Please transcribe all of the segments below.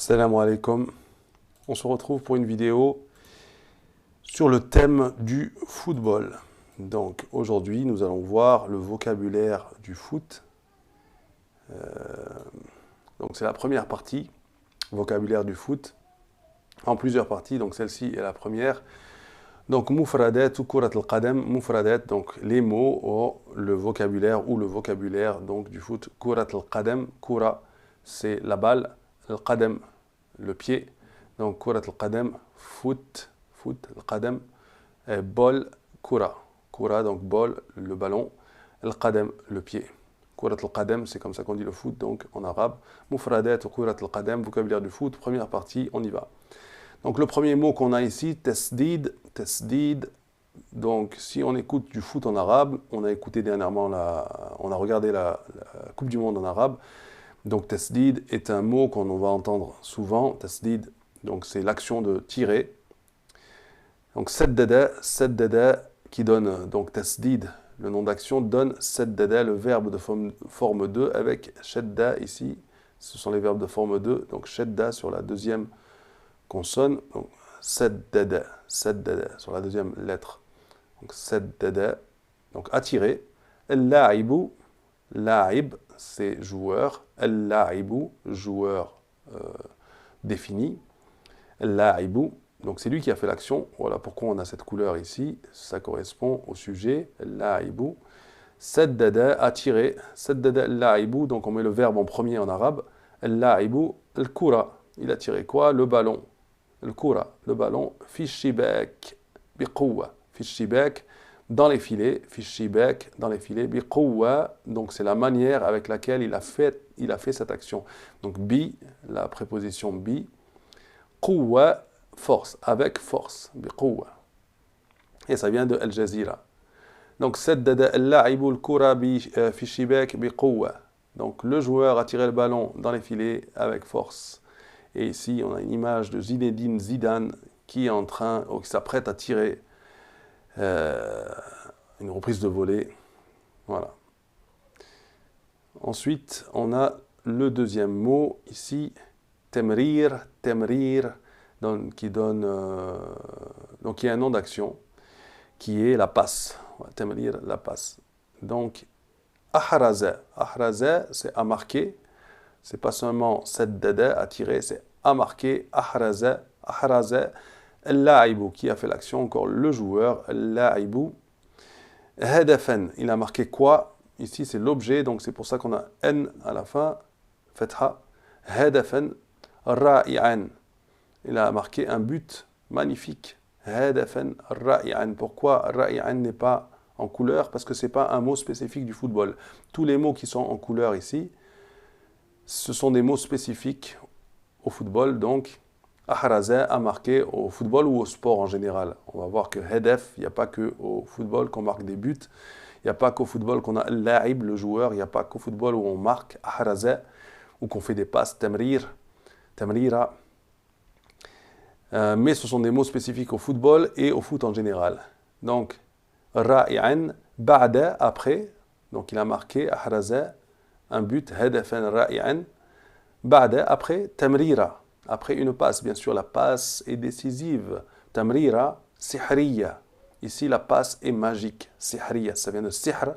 Salam alaikum. On se retrouve pour une vidéo sur le thème du football. Donc aujourd'hui, nous allons voir le vocabulaire du foot. Donc c'est la première partie, vocabulaire du foot, en plusieurs parties. Donc celle-ci est la première. Donc mufradat ou kurat al-qadam, mufradat, donc les mots ou le vocabulaire donc du foot. Kurat al-qadam, kura, c'est la balle, al-qadam, le pied. Donc kurat al-qadam, foot, al-qadam, bol, kura, donc bol, le ballon, al-qadam, le pied. Kurat al-qadam, c'est comme ça qu'on dit le foot, donc en arabe. Mufradat ou kurat al-qadam, vocabulaire du foot, première partie, on y va. Donc le premier mot qu'on a ici, tasdid. Donc si on écoute du foot en arabe, on a écouté dernièrement, on a regardé la Coupe du Monde en arabe. Donc tasdid est un mot qu'on va entendre souvent. Tasdid, donc c'est l'action de tirer. Donc saddada qui donne, donc tasdid, le nom d'action, donne saddada, le verbe de forme 2 avec shadda ici. Ce sont les verbes de forme 2, donc shadda sur la deuxième consonne, donc saddada sur la deuxième lettre. Donc saddada, donc attirer. Al-la'ibu, la'ib, c'est joueur. Al-la'ibu, joueur défini. Al-la'ibu, donc c'est lui qui a fait l'action. Voilà pourquoi on a cette couleur ici. Ça correspond au sujet. Al-la'ibu. Saddada, attirer. Saddada al-la'ibu, donc on met le verbe en premier en arabe. Al-la'ibu, al-kura. Il a tiré quoi? Le ballon. الكرة, le ballon, في الشباك بقوة, في الشباك, dans les filets, في الشباك, dans les filets, بقوة, donc c'est la manière avec laquelle il a fait cette action. Donc bi, la préposition bi, قوة, force, avec force, بقوة. Et ça vient de Al Jazeera. Donc سدد اللاعب الكرة في الشباك بقوة. Donc le joueur a tiré le ballon dans les filets avec force. Et ici, on a une image de Zinedine Zidane qui est en train, ou qui s'apprête à tirer une reprise de volée. Voilà. Ensuite, on a le deuxième mot ici, temrir, donc, qui est un nom d'action, qui est la passe. Temrir, la passe. Donc, ahraza, c'est à marquer. C'est pas seulement saddada, à tirer, c'est à marquer, ahraza, al-la'ibu, qui a fait l'action, encore le joueur, al-la'ibu. Hadafan, il a marqué quoi? Ici, c'est l'objet, donc c'est pour ça qu'on a n à la fin, fatha. Hadafan, ra'i'an, il a marqué un but magnifique. Hadafan, ra'i'an. Pourquoi ra'i'an n'est pas en couleur? Parce que c'est pas un mot spécifique du football. Tous les mots qui sont en couleur ici, ce sont des mots spécifiques au football, donc ahraza, à marquer au football ou au sport en général. On va voir que hadaf, il n'y a pas que au football qu'on marque des buts, il n'y a pas qu'au football qu'on a la'ib, le joueur, il n'y a pas qu'au football où on marque ahraza, ou qu'on fait des passes, tamrira. Mais ce sont des mots spécifiques au football et au foot en général. Donc, ra'i'an, ba'da, après, donc il a marqué ahraza, un but, hadafan ra'i'an, ba'da, après, tamrira, après une passe, bien sûr, la passe est décisive, tamrira, sihriya, ici la passe est magique, sihriya, ça vient de sihr,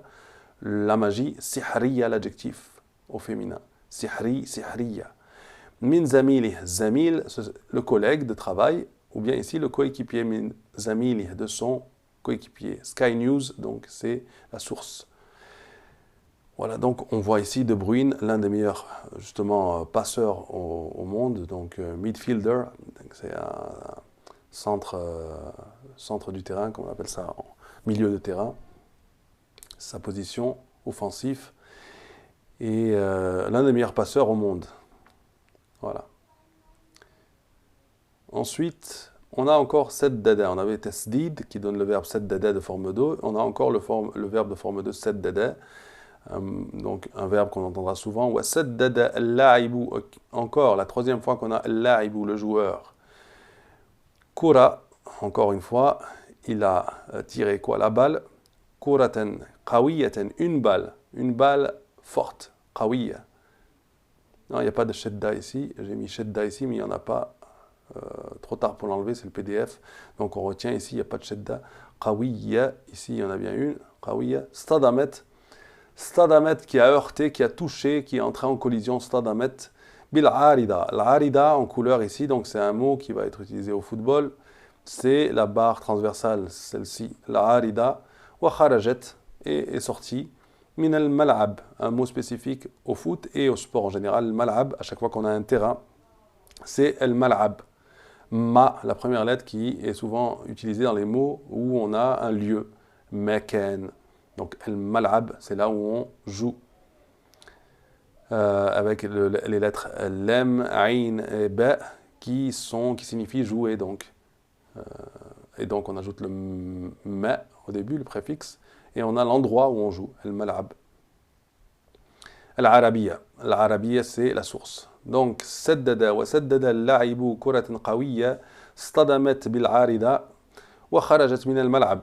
la magie, sihriya, l'adjectif au féminin, sihriya, min zamilih, zamil, le collègue de travail, ou bien ici le coéquipier, min zamilih, de son coéquipier, Sky News, donc c'est la source. Voilà, donc on voit ici De Bruyne, l'un des meilleurs justement passeurs au monde, donc midfielder, c'est un centre du terrain, comme on appelle ça, en milieu de terrain, sa position offensif, et l'un des meilleurs passeurs au monde. Voilà. Ensuite, on a encore saddada, on avait tasdid qui donne le verbe saddada de forme 2, on a encore le verbe de forme 2 saddada, donc un verbe qu'on entendra souvent. Wa saddada al-la'ibu, encore la troisième fois qu'on a al-la'ibu, le joueur. Kura, encore une fois, il a tiré quoi? La balle. Kuratan qawiyatan, une balle forte, qawiya. Non, il n'y a pas de shedda ici. J'ai mis shedda ici, mais il n'y en a pas. Trop tard pour l'enlever, c'est le PDF. Donc on retient ici, il n'y a pas de shedda. Qawiya, ici il y en a bien une. Qawiya. Stadamet. Stadamet qui a heurté, qui a touché, qui est entré en collision. Stadamet. Bil arida. L'arida en couleur ici, donc c'est un mot qui va être utilisé au football. C'est la barre transversale, celle-ci. La arida. Wa kharajet. Et est sortie. Min al mal'ab. Un mot spécifique au foot et au sport en général. Mal'ab, à chaque fois qu'on a un terrain, c'est al mal'ab. Ma, la première lettre qui est souvent utilisée dans les mots où on a un lieu. Makan. Donc, al-mal'ab, c'est là où on joue. Avec les lettres lem, ayn et ba qui signifient jouer. Donc. Et donc, on ajoute le ma au début, le préfixe, et on a l'endroit où on joue. Al-mal'ab. Al-arabiya. Al-arabiya, c'est la source. Donc, سدد وسدد اللاعب كرة قوية اصطدمت بالعارضة وخرجت من الملعب.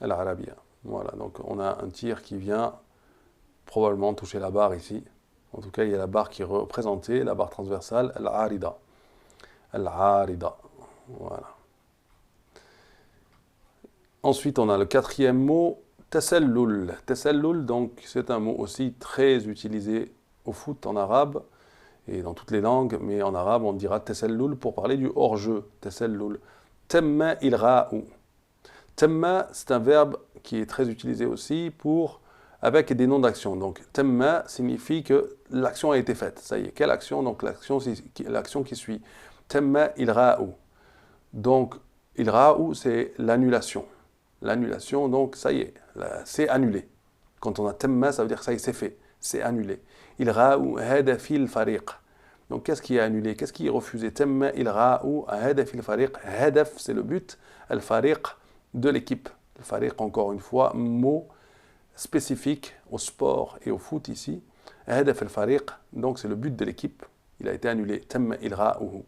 Al-Arabiya. Voilà, donc on a un tir qui vient probablement toucher la barre ici. En tout cas, il y a la barre qui est représentée, la barre transversale, Al-Arida. Al-Arida. Voilà. Ensuite, on a le quatrième mot, Tasallul. Tasallul, donc c'est un mot aussi très utilisé au foot en arabe et dans toutes les langues, mais en arabe on dira Tasallul pour parler du hors-jeu. Tasallul. Tamma il-ra'u. Tamma, c'est un verbe qui est très utilisé aussi avec des noms d'action. Donc, tamma signifie que l'action a été faite. Ça y est, quelle action? Donc, l'action qui suit. Tamma il-ra'u. Donc, il-ra'u, c'est l'annulation. L'annulation, donc, ça y est, c'est annulé. Quand on a tamma, ça veut dire que ça y est, c'est fait, c'est annulé. Il-ra'u hadafil fariq. Donc, qu'est-ce qui est annulé? Qu'est-ce qui est refusé? Tamma il-ra'u hadafil fariq. Hadaf, c'est le but. Al-fariq, de l'équipe. Le fariq, encore une fois, mot spécifique au sport et au foot ici. Hadaf al-fariq, donc c'est le but de l'équipe. Il a été annulé. Tamma il-ra'uhu.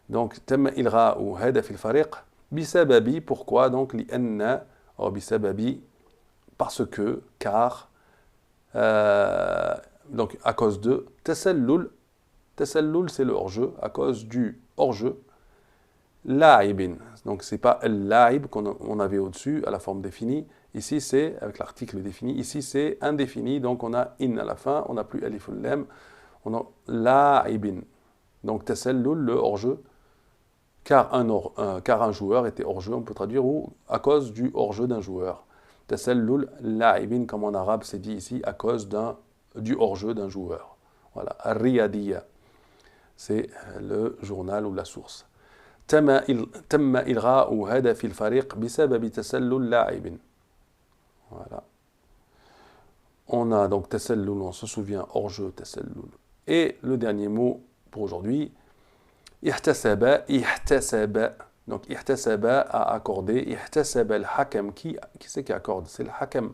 Donc, tamma il-ra'u hadaf al-fariq. Bisababi, pourquoi? Donc, li'anna, bisababi, parce que, car, donc à cause de, tasallul. Tasallul, c'est le hors-jeu, à cause du hors-jeu. La'ibin. Donc, c'est pas al-la'ib qu'on avait au-dessus, à la forme définie. Ici, c'est, avec l'article défini, ici, c'est indéfini. Donc, on a in à la fin, on n'a plus aliful lam. On a la'ibin. Donc, tasallul, le hors-jeu. Car un joueur était hors-jeu, on peut traduire, ou à cause du hors-jeu d'un joueur. Tasallul la'ibin, comme en arabe, c'est dit ici, à cause du hors-jeu d'un joueur. Voilà. Ar-Riyadiyya. C'est le journal ou la source. تم إلغاء هدف الفريق بسبب تسلل لاعب. Voilà. On a donc tasallul, on se souvient, hors-jeu, tasallul. Et le dernier mot pour aujourd'hui, ihtasaba, ihtasaba. Donc ihtasaba a accordé, ihtasaba al-hakam. Qui c'est qui accorde? C'est le hakam.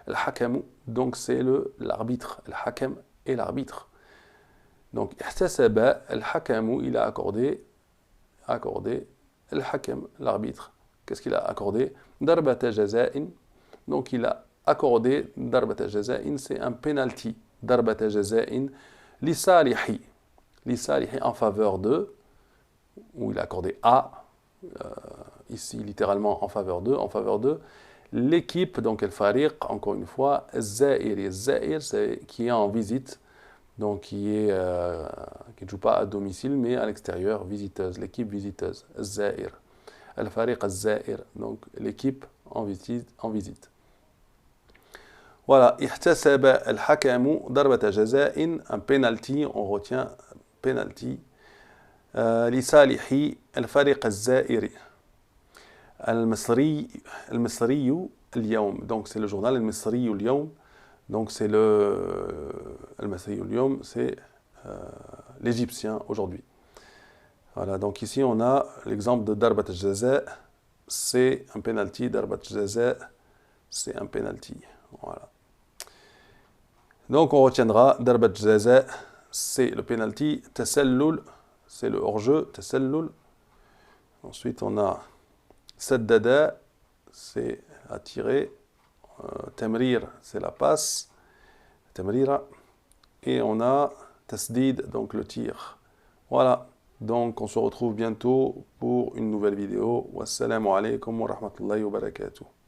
Le hakam, donc c'est l'arbitre. Le hakam est l'arbitre. Donc ihtasaba al-hakam, il a accordé al-hakam, l'arbitre. Qu'est-ce qu'il a accordé? Darbata jaza'in. Donc il a accordé darbata jaza'in, c'est un penalty. Darbata jaza'in li salihi. Li salihi en faveur de, où il a accordé à, ici littéralement en faveur de l'équipe, donc el fariq, encore une fois, zairi. Zair, c'est qui est en visite, donc qui ne joue pas à domicile, mais à l'extérieur, visiteuse, l'équipe visiteuse, zair. El fariq zair, donc l'équipe en visite. Voilà, ihtasaba al-hakamu darbata jaza'in, un penalty, on retient penalty. لصالح الفريق الزائري المصري اليوم. Donc c'est le journal المصري اليوم. Donc c'est المصري اليوم, c'est l'Égyptien aujourd'hui. Voilà, donc ici on a l'exemple de darbat al-jaza, c'est un penalty. Darbat al-jaza, c'est un penalty. Voilà. Donc on retiendra darbat al-jaza, c'est le penalty. Tasallul, c'est le hors-jeu, tasallul. Ensuite, on a saddada, c'est attirer. Tamrir, c'est la passe. Tamrira. Et on a tasdid, donc le tir. Voilà. Donc on se retrouve bientôt pour une nouvelle vidéo. Wassalamu alaikum wa rahmatullahi wa barakatuh.